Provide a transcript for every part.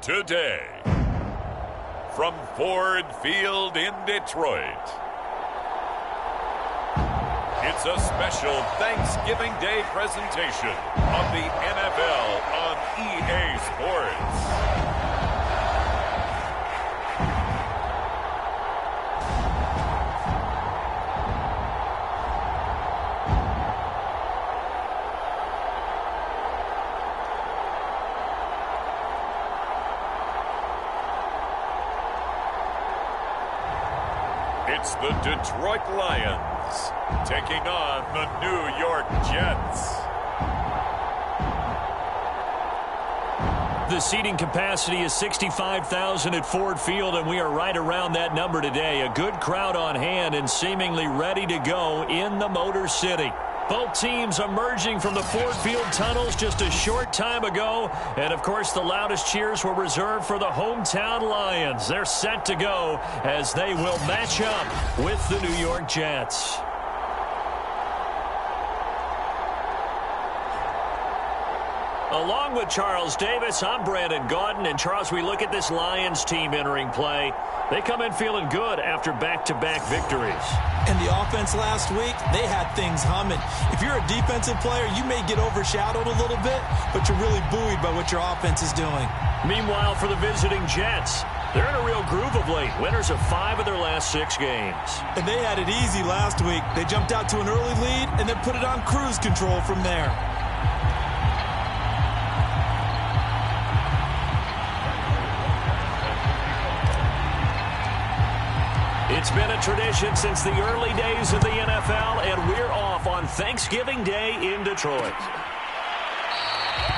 Today, from Ford Field in Detroit, it's a special Thanksgiving Day presentation of the NFL on EA Sports. It's the Detroit Lions taking on the New York Jets. The seating capacity is 65,000 at Ford Field, and we are right around that number today. A good crowd on hand and seemingly ready to go in the Motor City. Both teams emerging from the Ford Field tunnels just a short time ago. And, of course, the loudest cheers were reserved for the hometown Lions. They're set to go as they will match up with the New York Jets. Along with Charles Davis, I'm Brandon Gaudin. And, Charles, we look at this Lions team entering play. They come in feeling good after back-to-back victories. And the offense last week, they had things humming. If you're a defensive player, you may get overshadowed a little bit, but you're really buoyed by what your offense is doing. Meanwhile, for the visiting Jets, they're in a real groove of late. Winners of 5 of their last 6 games. And they had it easy last week. They jumped out to an early lead and then put it on cruise control from there. It's been a tradition since the early days of the NFL, and we're off on Thanksgiving Day in Detroit.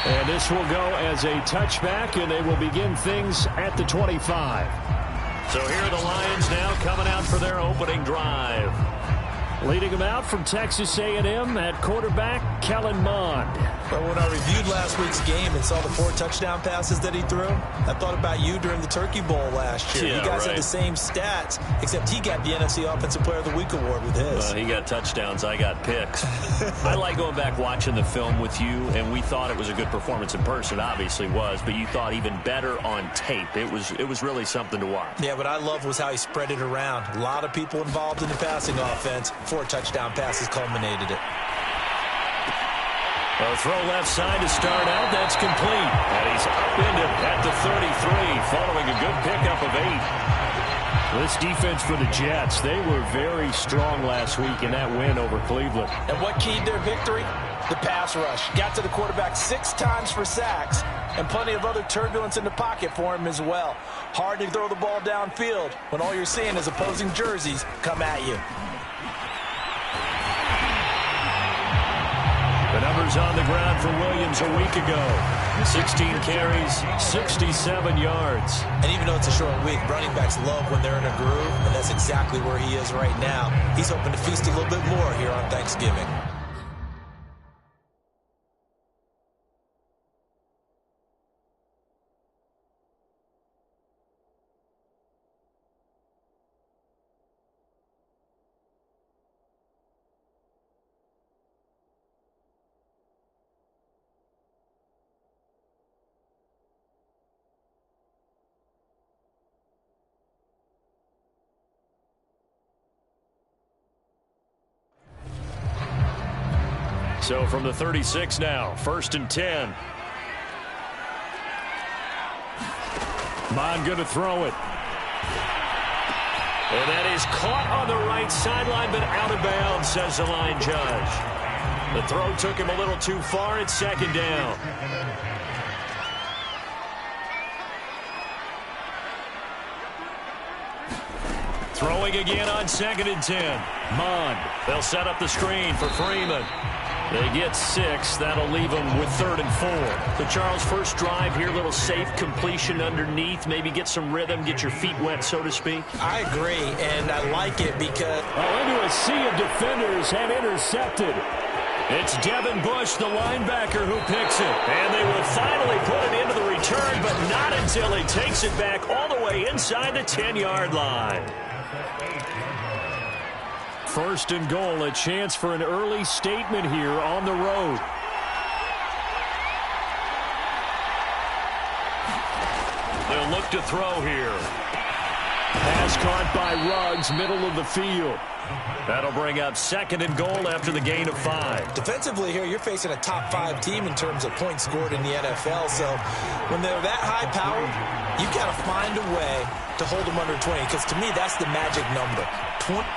And this will go as a touchback, and they will begin things at the 25. So here are the Lions now coming out for their opening drive. Leading them out from Texas A&M at quarterback, Kellen Mond. But when I reviewed last week's game and saw the 4 touchdown passes that he threw, I thought about you during the Turkey Bowl last year. Yeah, you guys right. had the same stats, except he got the NFC Offensive Player of the Week award with his. He got touchdowns, I got picks. I like going back watching the film with you, and we thought it was a good performance in person. Obviously was, but you thought even better on tape. It was really something to watch. Yeah, what I loved was how he spread it around. A lot of people involved in the passing offense. 4 touchdown passes culminated it. A throw left side to start out. That's complete. And he's upended at the 33 following a good pickup of 8. This defense for the Jets, they were very strong last week in that win over Cleveland. And what keyed their victory? The pass rush. Got to the quarterback 6 times for sacks, and plenty of other turbulence in the pocket for him as well. Hard to throw the ball downfield when all you're seeing is opposing jerseys come at you. The numbers on the ground for Williams a week ago. 16 carries, 67 yards. And even though it's a short week, running backs love when they're in a groove, and that's exactly where he is right now. He's hoping to feast a little bit more here on Thanksgiving. So from the 36 now, 1st and 10. Mond going to throw it. And that is caught on the right sideline, but out of bounds, says the line judge. The throw took him a little too far. It's 2nd down. Throwing again on 2nd and 10. Mond. They'll set up the screen for Freeman. They get 6. That'll leave them with 3rd and 4. The Charles first drive here, little safe completion underneath. Maybe get some rhythm, get your feet wet, so to speak. I agree, and I like it because... Into a sea of defenders and intercepted. It's Devin Bush, the linebacker, who picks it. And they will finally put it into the return, but not until he takes it back all the way inside the 10-yard line. 1st and goal, a chance for an early statement here on the road. He'll look to throw here. Pass caught by Ruggs, middle of the field. That'll bring up 2nd and goal after the gain of 5. Defensively here, you're facing a top 5 team in terms of points scored in the NFL. So when they're that high powered, you've got to find a way to hold them under 20. Because to me, that's the magic number.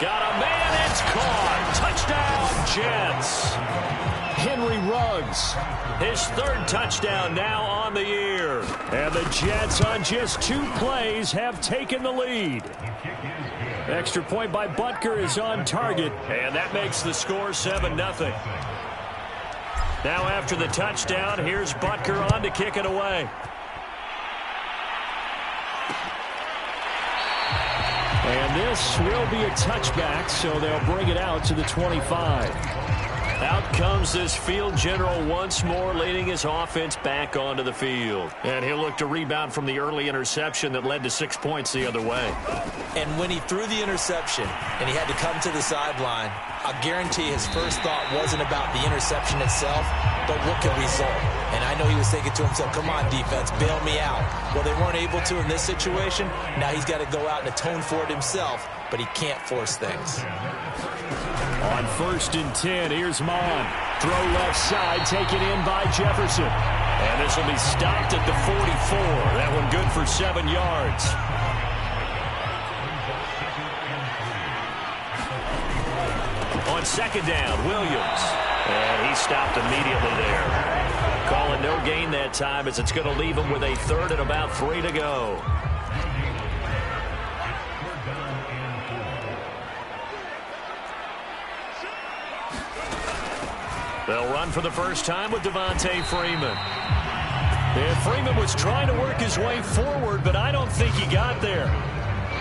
Got a man, it's caught. Touchdown, Jets. Henry Ruggs. His 3rd touchdown now on the year. And the Jets on just 2 plays have taken the lead. Extra point by Butker is on target. And that makes the score 7-0. Now after the touchdown, here's Butker on to kick it away. And this will be a touchback, so they'll bring it out to the 25. Out comes this field general once more, leading his offense back onto the field. And he'll look to rebound from the early interception that led to 6 points the other way. And when he threw the interception and he had to come to the sideline, I guarantee his first thought wasn't about the interception itself, but what could result. And I know he was thinking to himself, come on, defense, bail me out. Well, they weren't able to in this situation. Now he's got to go out and atone for it himself, but he can't force things. On 1st and 10, here's Mon. Throw left side, taken in by Jefferson. And this will be stopped at the 44. That one good for 7 yards. On 2nd down, Williams. And he stopped immediately there. Call it no gain that time as it's going to leave him with a 3rd and about 3 to go. They'll run for the first time with Devontae Freeman. And Freeman was trying to work his way forward, but I don't think he got there.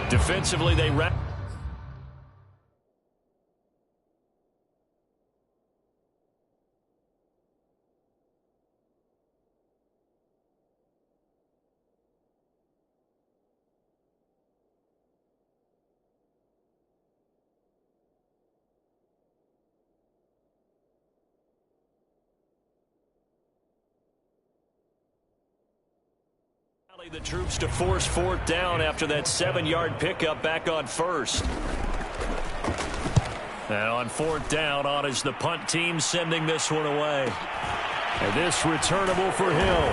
Defensively, they wrap. The troops to force 4th down after that 7-yard pickup back on 1st. And on 4th down, on is the punt team sending this one away. And this returnable for Hill.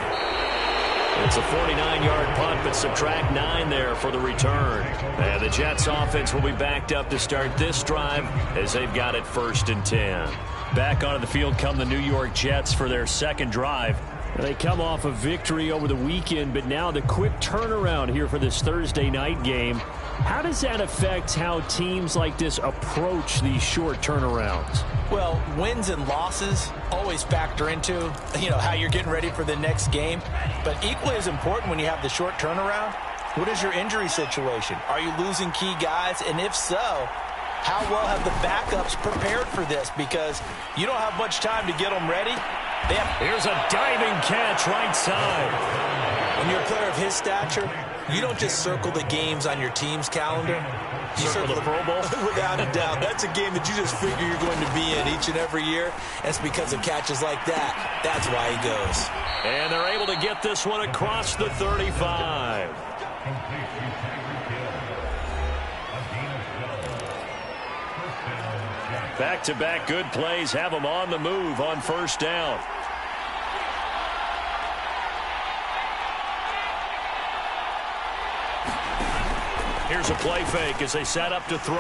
It's a 49-yard punt, but subtract 9 there for the return. And the Jets offense will be backed up to start this drive as they've got it 1st and 10. Back onto the field come the New York Jets for their 2nd drive. They come off a victory over the weekend, but now the quick turnaround here for this Thursday night game. How does that affect how teams like this approach these short turnarounds? Well, wins and losses always factor into, how you're getting ready for the next game. But equally as important when you have the short turnaround, what is your injury situation? Are you losing key guys? And if so, how well have the backups prepared for this? Because you don't have much time to get them ready. Here's a diving catch right side. When you're a player of his stature, you don't just circle the games on your team's calendar. You circle the Pro Bowl? Without a doubt. That's a game that you just figure you're going to be in each and every year. And it's because of catches like that. That's why he goes. And they're able to get this one across the 35. Back-to-back good plays have them on the move on 1st down. Here's a play fake as they set up to throw.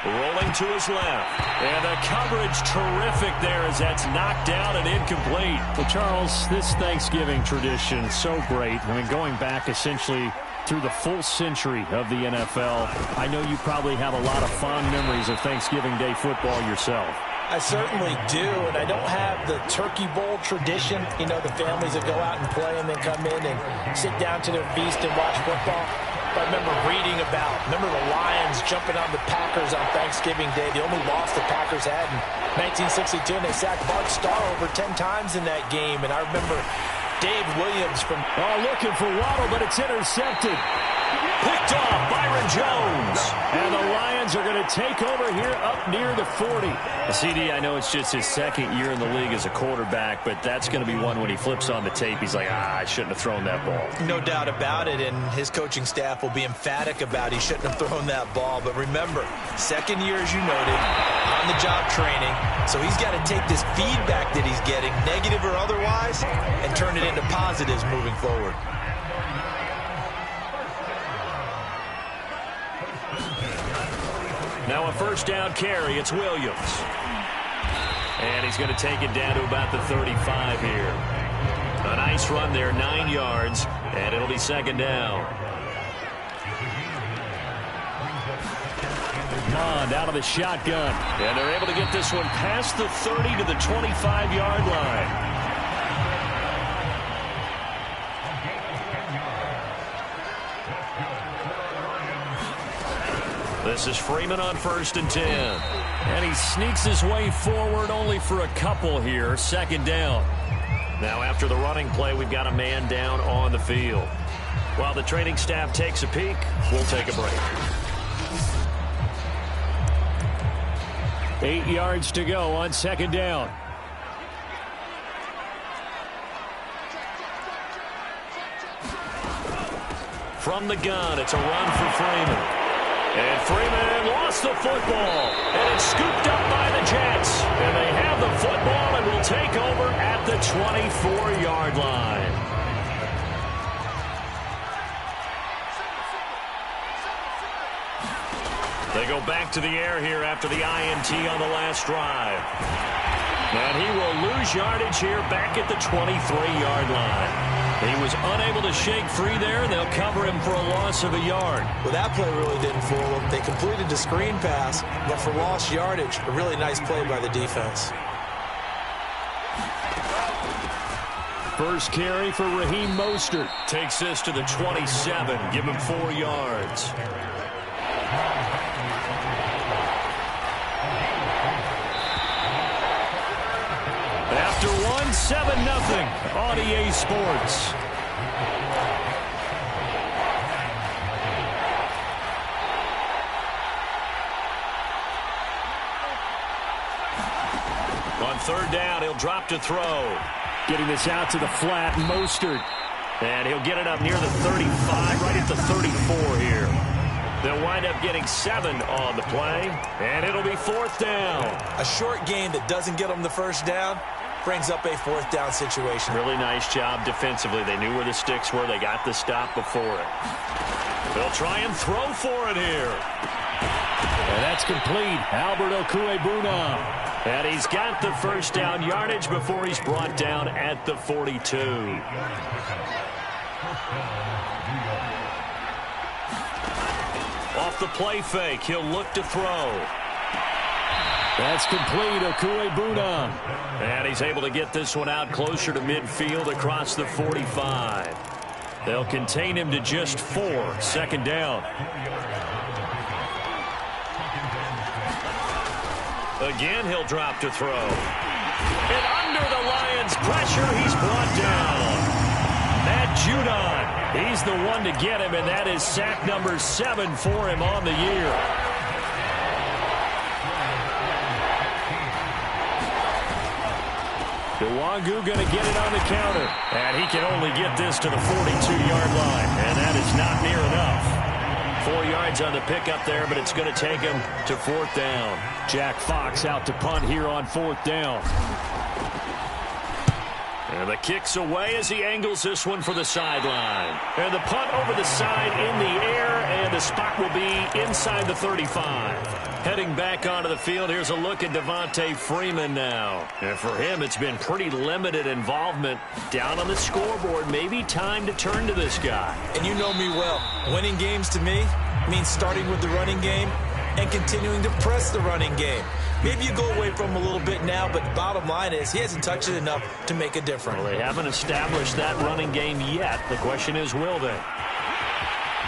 Rolling to his left. And the coverage terrific there as that's knocked down and incomplete. Well, Charles, this Thanksgiving tradition is so great. I mean, going back essentially through the full century of the NFL, I know you probably have a lot of fond memories of Thanksgiving Day football yourself. I certainly do, and I don't have the Turkey Bowl tradition. The families that go out and play and then come in and sit down to their feast and watch football. But I remember reading remember the Lions jumping on the Packers on Thanksgiving Day, the only loss the Packers had in 1962, and they sacked Bart Starr over 10 times in that game. And I remember Dave Williams from... looking for Waddle, but it's intercepted. Picked off Byron Jones. And the Lions Eagles are going to take over here up near the 40. CD, I know it's just his second year in the league as a quarterback, but that's going to be one when he flips on the tape, he's like, I shouldn't have thrown that ball. No doubt about it, and his coaching staff will be emphatic about he shouldn't have thrown that ball. But remember, second year, as you noted, on-the-job training, so he's got to take this feedback that he's getting, negative or otherwise, and turn it into positives moving forward. Now a first down carry. It's Williams. And he's going to take it down to about the 35 here. A nice run there, 9 yards, and it'll be second down. Mond out of the shotgun. And they're able to get this one past the 30 to the 25-yard line. This is Freeman on 1st and 10. And he sneaks his way forward only for a couple here. Second down. Now after the running play, we've got a man down on the field. While the training staff takes a peek, we'll take a break. 8 yards to go on second down. From the gun, it's a run for Freeman. And Freeman lost the football. And it's scooped up by the Jets. And they have the football and will take over at the 24-yard line. They go back to the air here after the INT on the last drive. And he will lose yardage here back at the 23-yard line. He was unable to shake free there. They'll cover him for a loss of a yard. Well, that play really didn't fool them. They completed the screen pass, but for lost yardage, a really nice play by the defense. First carry for Raheem Mostert. Takes this to the 27. Give him 4 yards. After one, 7-0 on EA Sports. On third down, he'll drop to throw. Getting this out to the flat, Mostert. And he'll get it up near the 35, right at the 34 here. They'll wind up getting 7 on the play, and it'll be 4th down. A short game that doesn't get them the first down brings up a 4th down situation. Really nice job defensively. They knew where the sticks were. They got the stop before it. They'll try and throw for it here. And that's complete. Albert Okwuegbunam. And he's got the first down yardage before he's brought down at the 42. Off the play fake, he'll look to throw. That's complete, Okwuegbunam. And he's able to get this one out closer to midfield across the 45. They'll contain him to just 4. Second down. Again, he'll drop to throw. And under the Lions' pressure, he's brought down. Matt Judon, he's the one to get him, and that is sack number 7 for him on the year. Nwangu going to get it on the counter. And he can only get this to the 42-yard line, and that is not near enough. 4 yards on the pickup there, but it's going to take him to 4th down. Jack Fox out to punt here on 4th down. And the kick's away as he angles this one for the sideline. And the punt over the side in the air, and the spot will be inside the 35. Heading back onto the field, here's a look at Devontae Freeman now. And for him, it's been pretty limited involvement. Down on the scoreboard, maybe time to turn to this guy. And you know me well. Winning games to me means starting with the running game and continuing to press the running game. Maybe you go away from him a little bit now, but the bottom line is he hasn't touched it enough to make a difference. Well, they haven't established that running game yet. The question is, will they?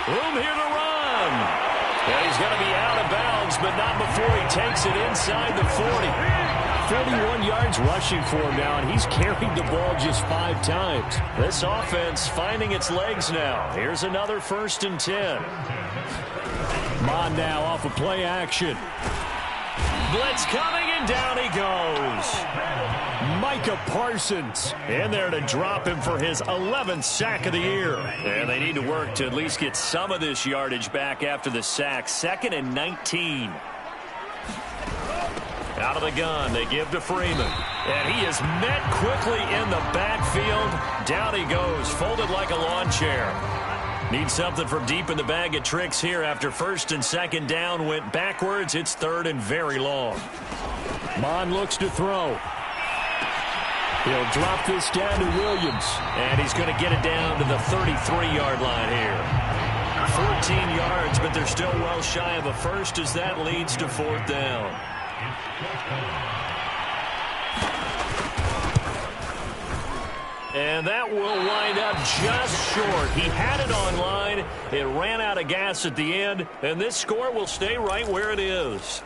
Room here to run. And he's going to be out of bounds, but not before he takes it inside the 40. 41 yards rushing for him now, and he's carried the ball just 5 times. This offense finding its legs now. Here's another 1st and 10. Mond now off of play action. Blitz coming, and down he goes. Micah Parsons in there to drop him for his 11th sack of the year. And they need to work to at least get some of this yardage back after the sack. 2nd and 19. Out of the gun, they give to Freeman. And he is met quickly in the backfield. Down he goes, folded like a lawn chair. Needs something from deep in the bag of tricks here after 1st and 2nd down went backwards. It's 3rd and very long. Mond looks to throw. He'll drop this down to Williams. And he's going to get it down to the 33-yard line here. 14 yards, but they're still well shy of a first as that leads to 4th down. And that will wind up just short. He had it online. It ran out of gas at the end, and this score will stay right where it is.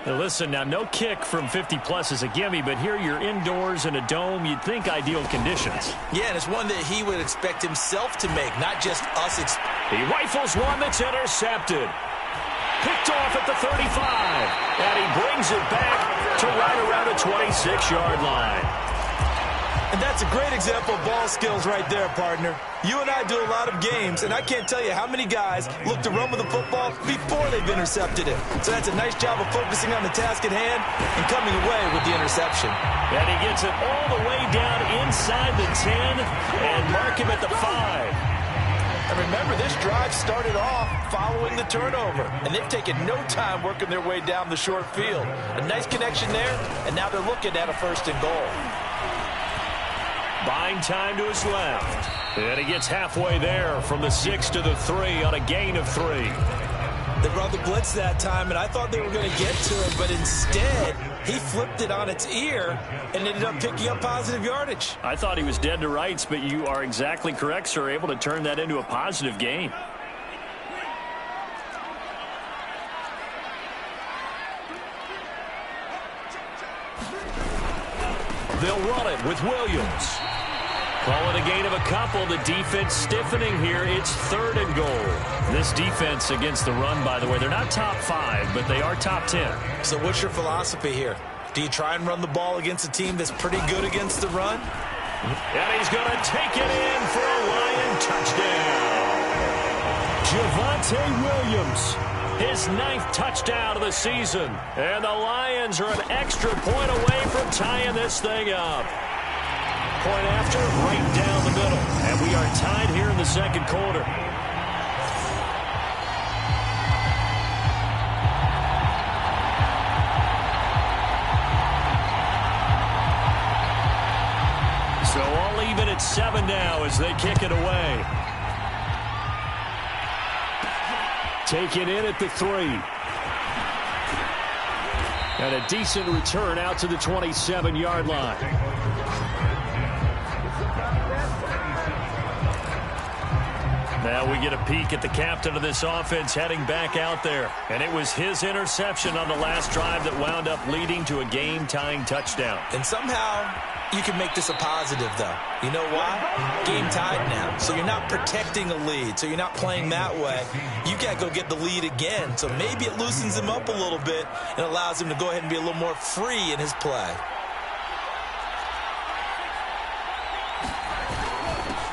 Now listen, now no kick from 50-plus is a gimme, but here you're indoors in a dome. You'd think ideal conditions. Yeah, and it's one that he would expect himself to make, not just us. He rifles one that's intercepted. Picked off at the 35, and he brings it back to right around the 26-yard line. And that's a great example of ball skills right there, partner. You and I do a lot of games, and I can't tell you how many guys look to run with the football before they've intercepted it. So that's a nice job of focusing on the task at hand and coming away with the interception. And he gets it all the way down inside the 10 and mark him at the 5. And remember, this drive started off following the turnover, and they've taken no time working their way down the short field. A nice connection there, and now they're looking at a 1st and goal. Buying time to his left. And he gets halfway there from the 6 to the 3 on a gain of 3. They brought the blitz that time, and I thought they were going to get to him, but instead, he flipped it on its ear and ended up picking up positive yardage. I thought he was dead to rights, but you are exactly correct, sir. Able to turn that into a positive gain. They'll run it with Williams. Call it a gain of a couple. The defense stiffening here. It's 3rd and goal. This defense against the run, by the way, they're not top 5, but they are top 10. So what's your philosophy here? Do you try and run the ball against a team that's pretty good against the run? And he's going to take it in for a Lion touchdown. Javonte Williams. His 9th touchdown of the season. And the Lions are an extra point away from tying this thing up. Point after, right down the middle. And we are tied here in the 2nd quarter. So all even at 7 now as they kick it away. Taken in at the 3. And a decent return out to the 27-yard line. Now we get a peek at the captain of this offense heading back out there. And it was his interception on the last drive that wound up leading to a game-tying touchdown. And somehow you can make this a positive, though. You know why? Game tied now. So you're not protecting a lead. So you're not playing that way. You got to go get the lead again. So maybe it loosens him up a little bit and allows him to go ahead and be a little more free in his play.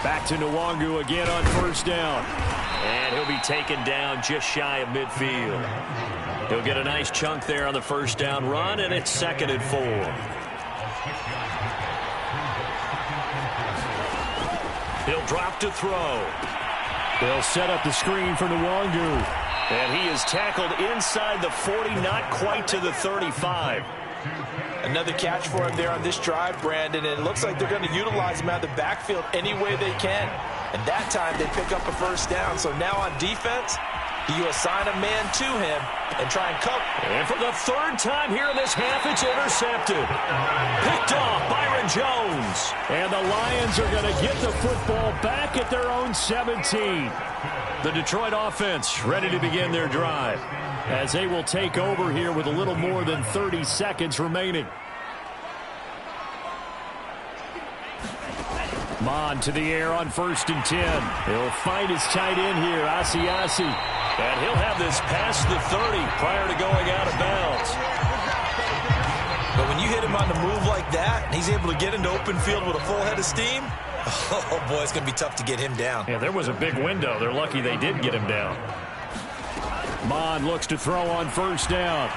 Back to Nwangu again on 1st down. And he'll be taken down just shy of midfield. He'll get a nice chunk there on the 1st down run, and it's 2nd and 4. He'll drop to throw. They'll set up the screen for Nwangu. And he is tackled inside the 40, not quite to the 35. Another catch for him there on this drive, Brandon, and it looks like they're going to utilize him out of the backfield any way they can. And that time they pick up a 1st down. So now on defense, you assign a man to him and try and cover. And for the 3rd time here in this half, it's intercepted. Picked off Byron Jones. And the Lions are going to get the football back at their own 17. The Detroit offense ready to begin their drive, as they will take over here with a little more than 30 seconds remaining. Mond to the air on 1st and 10. He'll find his tight end here, Asiasi. And he'll have this past the 30 prior to going out of bounds. But when you hit him on the move like that, and he's able to get into open field with a full head of steam, oh, boy, it's going to be tough to get him down. Yeah, there was a big window. They're lucky they did get him down. Mond looks to throw on first down.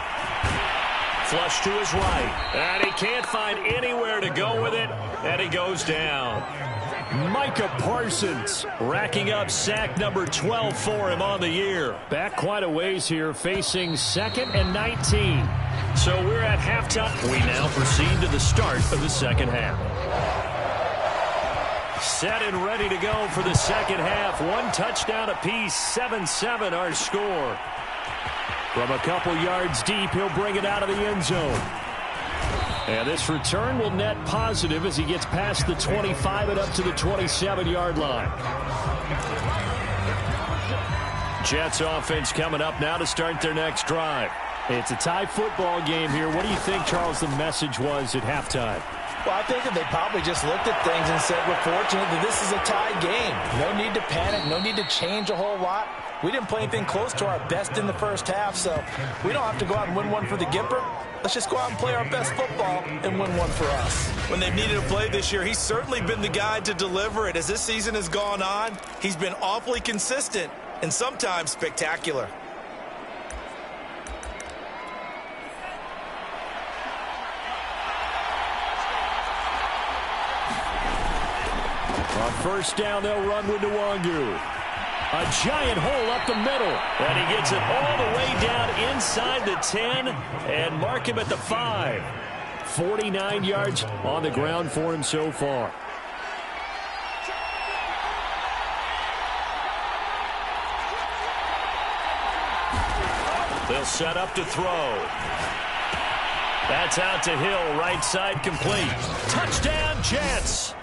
Flush to his right. And he can't find anywhere to go with it. And he goes down. Micah Parsons racking up sack number 12 for him on the year. Back quite a ways here, facing 2nd and 19. So we're at halftime. We now proceed to the start of the second half. Set and ready to go for the second half. One touchdown apiece, 7-7 our score. From a couple yards deep, he'll bring it out of the end zone. And this return will net positive as he gets past the 25 and up to the 27-yard line. Jets offense coming up now to start their next drive. It's a tie football game here. What do you think, Charles, the message was at halftime? Well, I think that they probably just looked at things and said, we're fortunate that this is a tie game. No need to panic, no need to change a whole lot. We didn't play anything close to our best in the first half, so we don't have to go out and win one for the Gipper. Let's just go out and play our best football and win one for us. When they've needed a play this year, he's certainly been the guy to deliver it. As this season has gone on, he's been awfully consistent and sometimes spectacular. On first down, they'll run with Nwangu. A giant hole up the middle. And he gets it all the way down inside the 10 and mark him at the 5. 49 yards on the ground for him so far. They'll set up to throw. That's out to Hill, right side complete. Touchdown, Jets.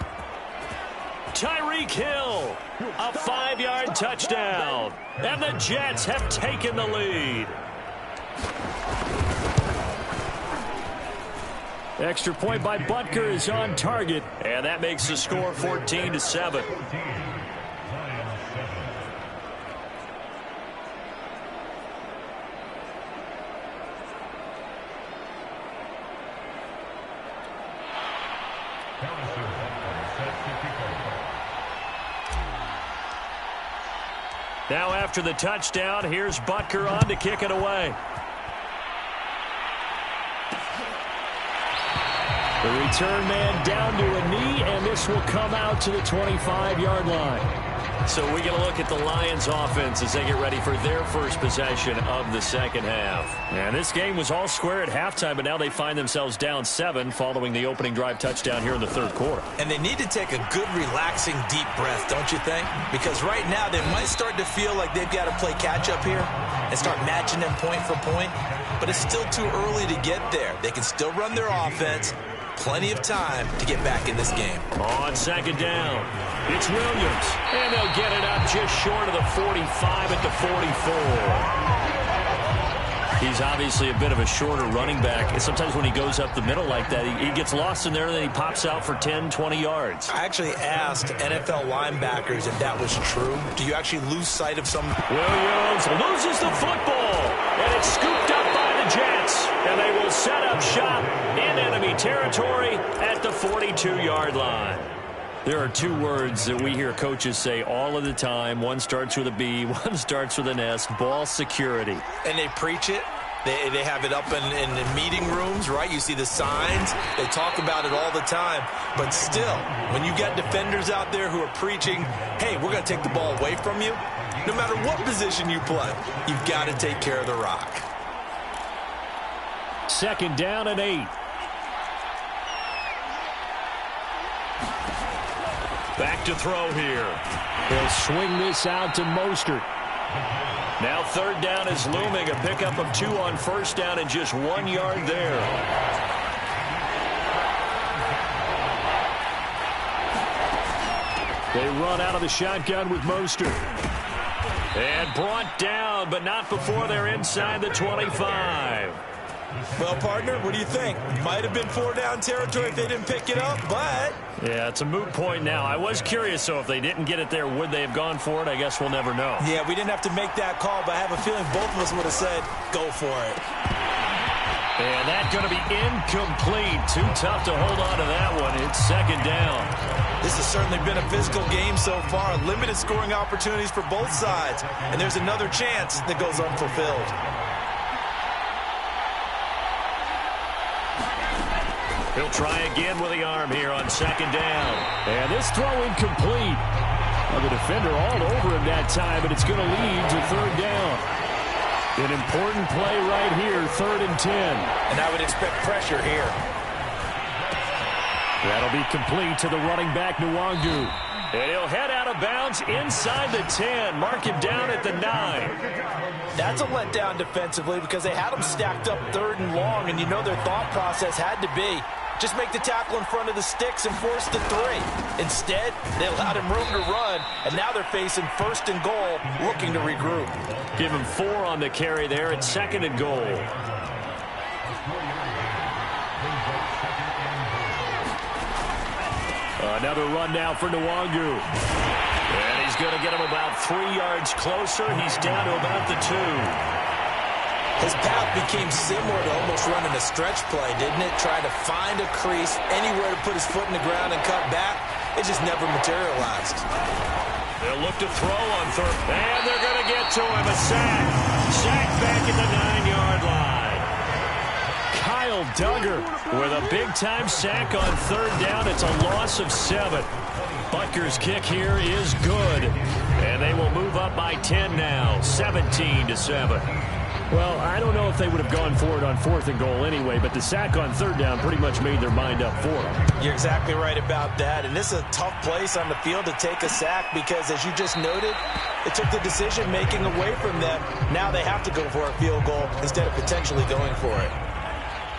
Tyreek Hill, a 5-yard touchdown. And the Jets have taken the lead. Extra point by Butker is on target. And that makes the score 14-7. Now after the touchdown, here's Butker on to kick it away. The return man down to a knee, and this will come out to the 25-yard line. So we're going to look at the Lions offense as they get ready for their first possession of the second half. And this game was all square at halftime, but now they find themselves down 7 following the opening drive touchdown here in the third quarter. And they need to take a good, relaxing, deep breath, don't you think? Because right now they might start to feel like they've got to play catch-up here and start matching them point for point. But it's still too early to get there. They can still run their offense. Plenty of time to get back in this game. On second down, it's Williams. And they'll get it up just short of the 45 at the 44. He's obviously a bit of a shorter running back. And sometimes when he goes up the middle like that, he gets lost in there and then he pops out for 10, 20 yards. I actually asked NFL linebackers if that was true. Do you actually lose sight of some... Williams loses the football. And it's scooped up by the Jets. And they will set up shop in enemy territory at the 42-yard line. There are two words that we hear coaches say all of the time. One starts with a B, one starts with an S, ball security. And they preach it. They have it up in the meeting rooms, right? You see the signs. They talk about it all the time. But still, when you got defenders out there who are preaching, hey, we're going to take the ball away from you, no matter what position you play, you've got to take care of the rock. Second down and 8. Back to throw here. They'll swing this out to Mostert. Now third down is looming. A pickup of 2 on first down and just 1 yard there. They run out of the shotgun with Mostert. And brought down, but not before they're inside the 25. Well, partner, what do you think? Might have been 4-down territory if they didn't pick it up, but... Yeah, it's a moot point now. I was curious, so if they didn't get it there, would they have gone for it? I guess we'll never know. Yeah, we didn't have to make that call, but I have a feeling both of us would have said, go for it. And that's going to be incomplete. Too tough to hold on to that one. It's second down. This has certainly been a physical game so far. Limited scoring opportunities for both sides. And there's another chance that goes unfulfilled. He'll try again with the arm here on second down. And this throw incomplete. Well, the defender all over him that time, but it's going to lead to third down. An important play right here, 3rd and 10. And I would expect pressure here. That'll be complete to the running back, Nwangu. And he'll head out of bounds inside the 10. Mark him down at the 9. That's a letdown defensively because they had them stacked up 3rd and long, and you know their thought process had to be just make the tackle in front of the sticks and force the 3. Instead, they allowed him room to run, and now they're facing 1st and goal, looking to regroup. Give him 4 on the carry there at 2nd and goal. Another run now for Nwangu. And he's going to get him about 3 yards closer. He's down to about the 2. His path became similar to almost running a stretch play, didn't it? Trying to find a crease, anywhere to put his foot in the ground and cut back. It just never materialized. They'll look to throw on 3rd. And they're going to get to him. A sack. Sack back at the 9-yard line. Kyle Duggar With a big-time sack on 3rd down. It's a loss of 7. Butker's kick here is good. And they will move up by 10 now. 17-7. Well, I don't know if they would have gone for it on 4th and goal anyway, but the sack on 3rd down pretty much made their mind up for them. You're exactly right about that, and this is a tough place on the field to take a sack because, as you just noted, it took the decision-making away from them. Now they have to go for a field goal instead of potentially going for it.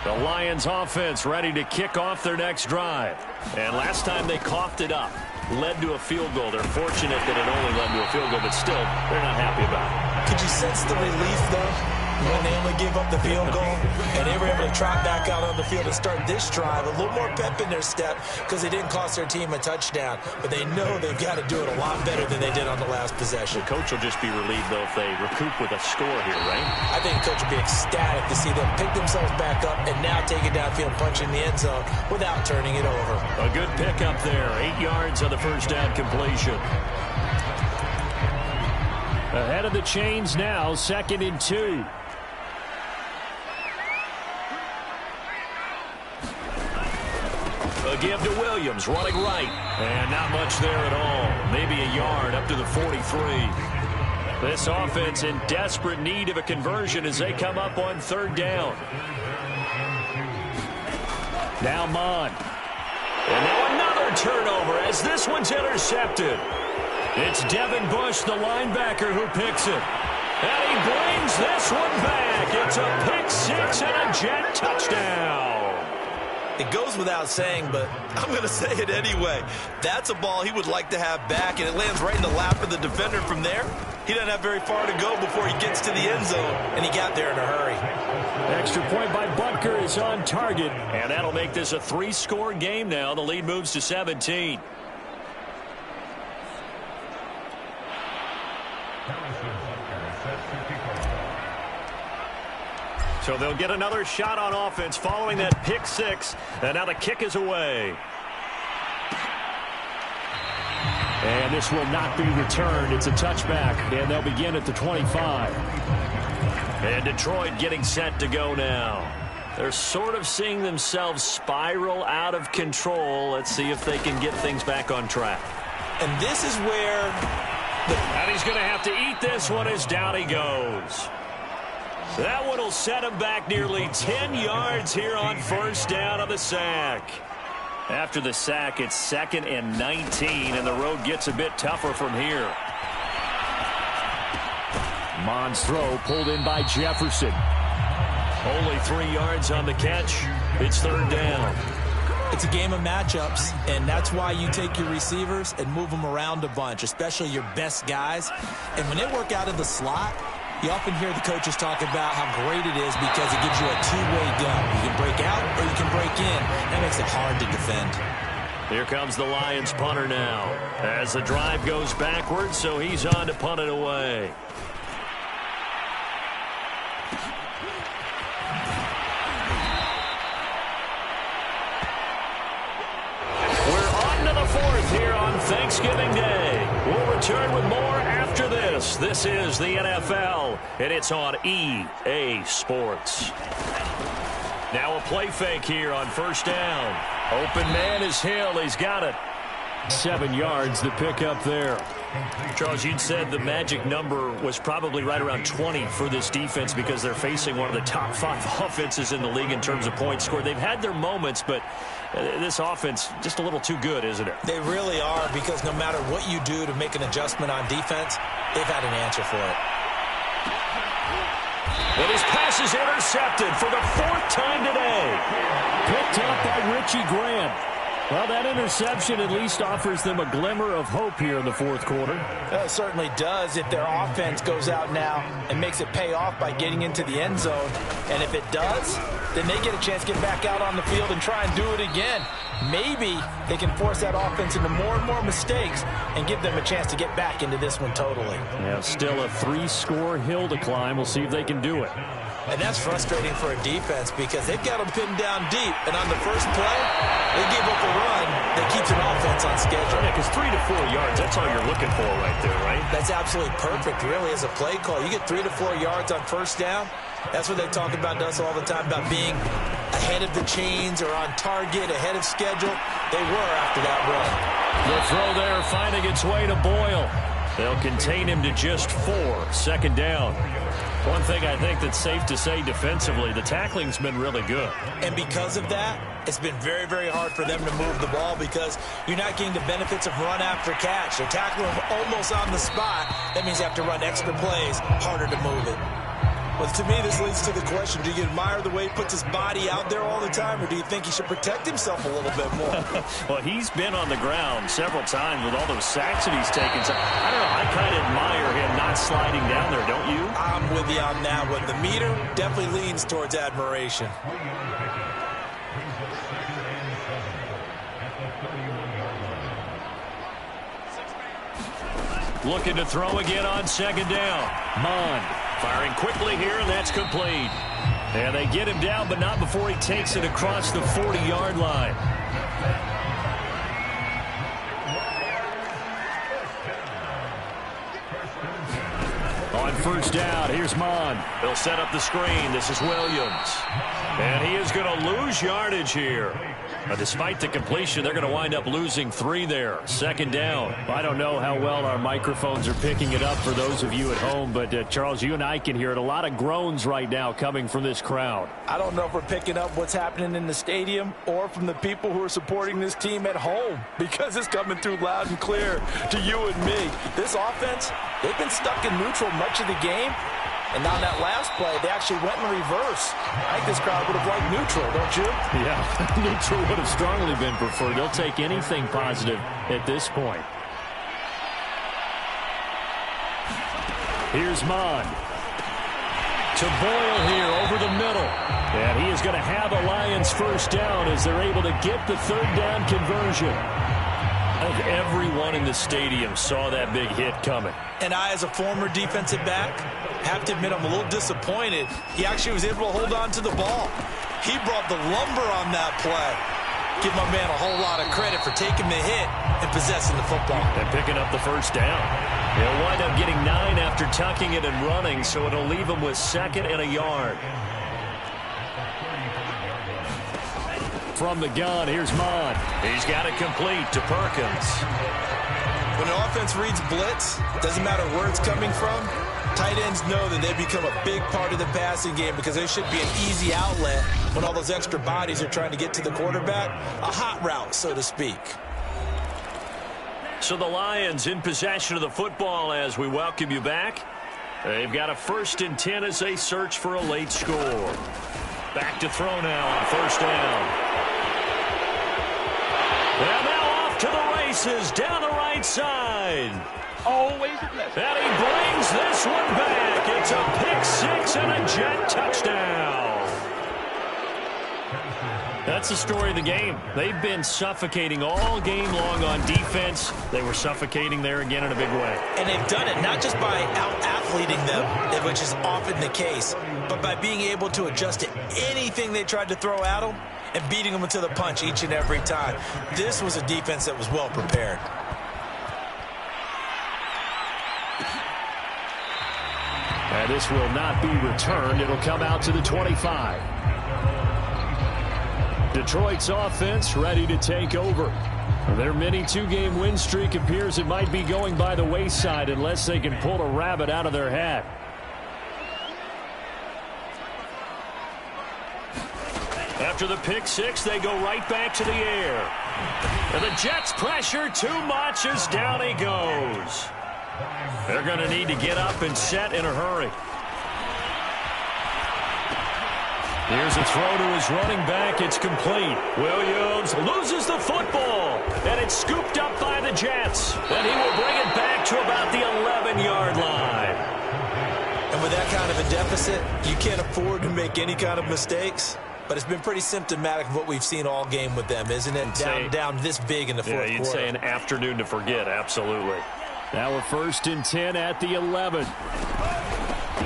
The Lions offense ready to kick off their next drive. And last time they coughed it up, led to a field goal. They're fortunate that it only led to a field goal, but still, they're not happy about it. Could you sense the relief, though, when they only gave up the field goal and they were able to trot back out on the field and start this drive? A little more pep in their step because they didn't cost their team a touchdown, but they know they've got to do it a lot better than they did on the last possession. The coach will just be relieved, though, if they recoup with a score here, right? I think the coach will be ecstatic to see them pick themselves back up and now take it downfield, punch in the end zone without turning it over. A good pickup there. 8 yards on the first down completion. Ahead of the chains now, 2nd and 2. A give to Williams, running right. And not much there at all. Maybe a yard up to the 43. This offense in desperate need of a conversion as they come up on 3rd down. Now Mon. And now another turnover as this one's intercepted. It's Devin Bush, the linebacker, who picks it. And he brings this one back. It's a pick 6 and a Jet touchdown. It goes without saying, but I'm going to say it anyway. That's a ball he would like to have back, and it lands right in the lap of the defender. From there, he doesn't have very far to go before he gets to the end zone, and he got there in a hurry. Extra point by Butker is on target. And that'll make this a 3-score game now. The lead moves to 17. So they'll get another shot on offense following that pick 6. And now the kick is away. And this will not be returned. It's a touchback, and they'll begin at the 25. And Detroit getting set to go now. They're sort of seeing themselves spiral out of control. Let's see if they can get things back on track. And this is where... And he's going to have to eat this one as down he goes. That one will set him back nearly 10 yards here on 1st down of the sack. After the sack, it's 2nd and 19, and the road gets a bit tougher from here. Mon's throw pulled in by Jefferson. Only 3 yards on the catch. It's 3rd down. It's a game of matchups, and that's why you take your receivers and move them around a bunch, especially your best guys. And when they work out in the slot, You often hear the coaches talk about how great it is because it gives you a two-way gun. You can break out or you can break in. That makes it hard to defend. Here comes the Lions punter now as the drive goes backwards, so he's on to punt it away. Fourth here on Thanksgiving Day. We'll return with more after this. This is the NFL, and it's on EA Sports. Now a play fake here on first down. Open man is Hill. He's got it. 7 yards to pick up there. Charles, you'd said the magic number was probably right around 20 for this defense because they're facing one of the top 5 offenses in the league in terms of points scored. They've had their moments, but this offense just a little too good, isn't it? They really are, because no matter what you do to make an adjustment on defense, they've had an answer for it. And his pass is intercepted for the 4th time today. Picked up by Richie Grant. Well, that interception at least offers them a glimmer of hope here in the fourth quarter. It certainly does if their offense goes out now and makes it pay off by getting into the end zone. And if it does, then they get a chance to get back out on the field and try and do it again. Maybe they can force that offense into more and more mistakes and give them a chance to get back into this one totally. Yeah, still a 3-score hill to climb. We'll see if they can do it. And that's frustrating for a defense because they've got them pinned down deep. And on the first play, they give up a run that keeps an offense on schedule. Yeah, because 3 to 4 yards, that's all you're looking for right there, right? That's absolutely perfect, really, as a play call. You get 3 to 4 yards on first down. That's what they talk about to us all the time, about being ahead of the chains or on target, ahead of schedule. They were after that run. The throw there finding its way to Boyle. They'll contain him to just 4. Second down. One thing I think that's safe to say defensively, the tackling's been really good. And because of that, it's been very, very hard for them to move the ball because you're not getting the benefits of run after catch. They're tackling them almost on the spot. That means they have to run extra plays, harder to move it. Well, to me, this leads to the question, do you admire the way he puts his body out there all the time, or do you think he should protect himself a little bit more? Well, he's been on the ground several times with all those sacks that he's taken. So, I don't know, I kind of admire him not sliding down there, don't you? I'm with you on that one. The meter definitely leans towards admiration. Looking to throw again on second down. Mond firing quickly here, and that's complete. And they get him down, but not before he takes it across the 40-yard line. On first down, here's Mond. He'll set up the screen. This is Williams. And he is going to lose yardage here. Despite the completion, they're going to wind up losing 3 there. Second down. I don't know how well our microphones are picking it up for those of you at home, but Charles, you and I can hear it. A lot of groans right now coming from this crowd. I don't know if we're picking up what's happening in the stadium or from the people who are supporting this team at home, because it's coming through loud and clear to you and me. This offense, they've been stuck in neutral much of the game. And on that last play, they actually went in reverse. I think this crowd would have liked neutral, don't you? Yeah, neutral would have strongly been preferred. They'll take anything positive at this point. Here's Mond. To Boyle here over the middle. And he is going to have a Lions first down as they're able to get the third down conversion. I think everyone in the stadium saw that big hit coming. And I, as a former defensive back, have to admit I'm a little disappointed. He actually was able to hold on to the ball. He brought the lumber on that play. Give my man a whole lot of credit for taking the hit and possessing the football. And picking up the first down. He'll wind up getting 9 after tucking it and running, so it'll leave him with 2nd and a yard. From the gun, here's Mond. He's got it complete to Perkins. When the offense reads blitz, doesn't matter where it's coming from, tight ends know that they become a big part of the passing game because there should be an easy outlet when all those extra bodies are trying to get to the quarterback. A hot route, so to speak. So the Lions in possession of the football as we welcome you back. They've got a 1st and 10 as they search for a late score. Back to throw now on first down. And now off to the races down the right side. always a blessing. And he brings this one back. It's a pick-6 and a Jet touchdown. That's the story of the game. They've been suffocating all game long on defense. They were suffocating there again in a big way. And they've done it not just by out-athleting them, which is often the case, but by being able to adjust to anything they tried to throw at them and beating them to the punch each and every time. This was a defense that was well prepared. And this will not be returned. It'll come out to the 25. Detroit's offense ready to take over. Their mini two-game win streak appears it might be going by the wayside unless they can pull a rabbit out of their hat. After the pick-6, they go right back to the air. And the Jets pressure too much as down he goes. They're going to need to get up and set in a hurry. Here's a throw to his running back. It's complete. Williams loses the football, and it's scooped up by the Jets. And he will bring it back to about the 11-yard line. And with that kind of a deficit, you can't afford to make any kind of mistakes. But it's been pretty symptomatic of what we've seen all game with them, isn't it? Down this big in the fourth quarter. Yeah, you'd say an afternoon to forget, absolutely. Now we're 1st and 10 at the 11.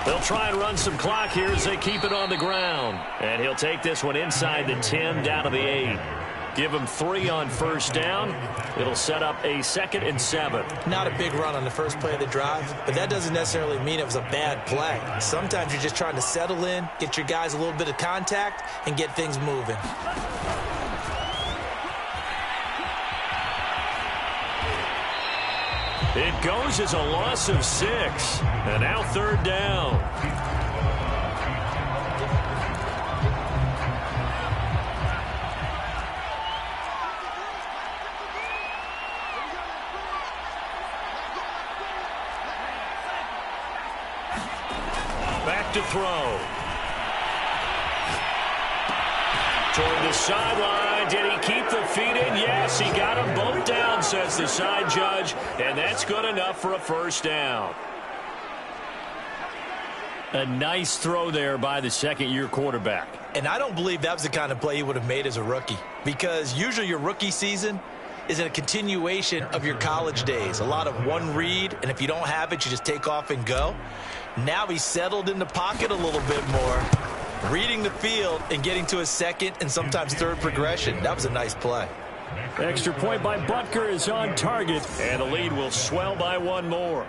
They'll try and run some clock here as they keep it on the ground. And he'll take this one inside the 10 down to the 8. Give him 3 on first down. It'll set up a 2nd and 7. Not a big run on the first play of the drive, but that doesn't necessarily mean it was a bad play. Sometimes you're just trying to settle in, get your guys a little bit of contact, and get things moving. It goes as a loss of 6. And now 3rd down. Back to throw. Toward the sideline. Did he keep the feet in? Yes, he got them both down, says the side judge. And that's good enough for a first down. A nice throw there by the second-year quarterback. And I don't believe that was the kind of play he would have made as a rookie. Because usually your rookie season is a continuation of your college days. A lot of one read, and if you don't have it, you just take off and go. Now he's settled in the pocket a little bit more, reading the field and getting to his second and sometimes third progression. That was a nice play. Extra point by Butker is on target. And the lead will swell by 1 more.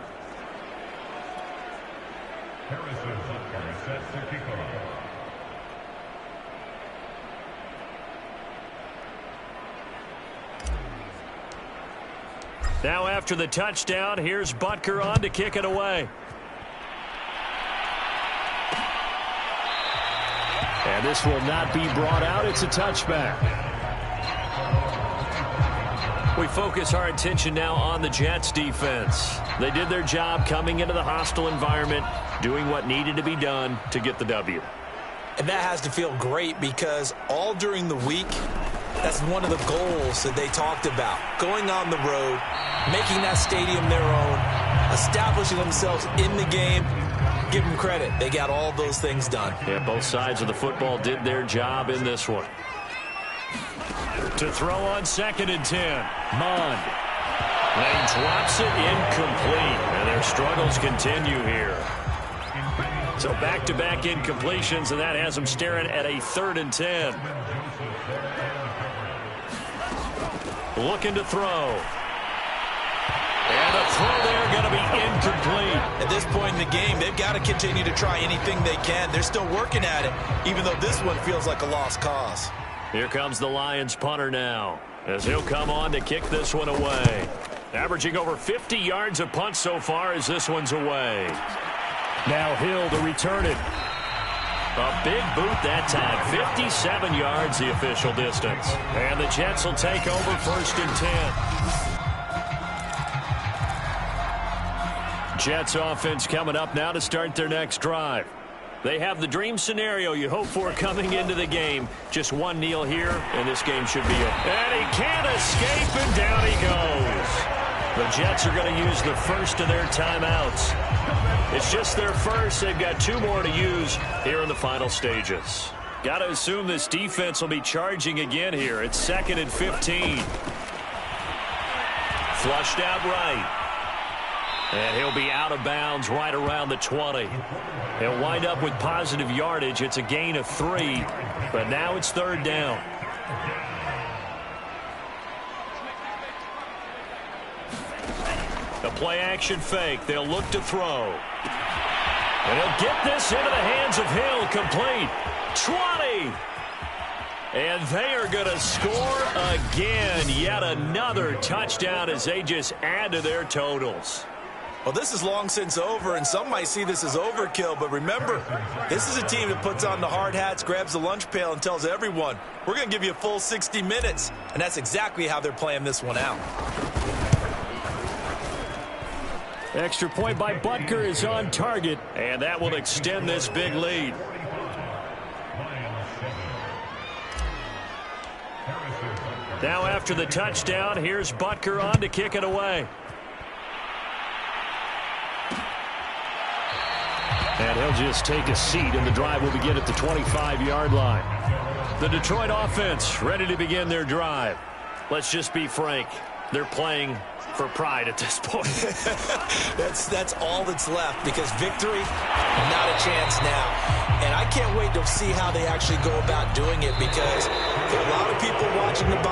Now after the touchdown, here's Butker on to kick it away. And this will not be brought out. It's a touchback. We focus our attention now on the Jets defense. They did their job coming into the hostile environment, doing what needed to be done to get the W. And that has to feel great because all during the week, that's one of the goals that they talked about. Going on the road, making that stadium their own, establishing themselves in the game. Give them credit. They got all those things done. Yeah, both sides of the football did their job in this one. To throw on 2nd and 10. Mond. And he drops it incomplete. And their struggles continue here. So back-to-back incompletions, and that has them staring at a 3rd and 10. Looking to throw. And the throw there going to be incomplete. At this point in the game, they've got to continue to try anything they can. They're still working at it, even though this one feels like a lost cause. Here comes the Lions punter now, as he'll come on to kick this one away. Averaging over 50 yards a punt so far as this one's away. Now Hill to return it. A big boot that time. 57 yards the official distance. And the Jets will take over 1st and 10. Jets offense coming up now to start their next drive. They have the dream scenario you hope for coming into the game. Just one kneel here, and this game should be it. And he can't escape, and down he goes. The Jets are going to use the first of their timeouts. It's just their first. They've got 2 more to use here in the final stages. Got to assume this defense will be charging again here. It's 2nd and 15. Flushed out right. And he'll be out of bounds right around the 20. He'll wind up with positive yardage. It's a gain of 3, but now it's 3rd down. The play-action fake. They'll look to throw. And he'll get this into the hands of Hill. Complete. 20. And they are going to score again. Yet another touchdown as they just add to their totals. Well, this is long since over, and some might see this as overkill. But remember, this is a team that puts on the hard hats, grabs the lunch pail, and tells everyone, we're going to give you a full 60 minutes. And that's exactly how they're playing this one out. Extra point by Butker is on target. And that will extend this big lead. Now after the touchdown, here's Butker on to kick it away. And he'll just take a seat, and the drive will begin at the 25-yard line. The Detroit offense ready to begin their drive. Let's just be frank. They're playing for pride at this point. That's all that's left, because victory, not a chance now. And I can't wait to see how they actually go about doing it, because there are a lot of people watching the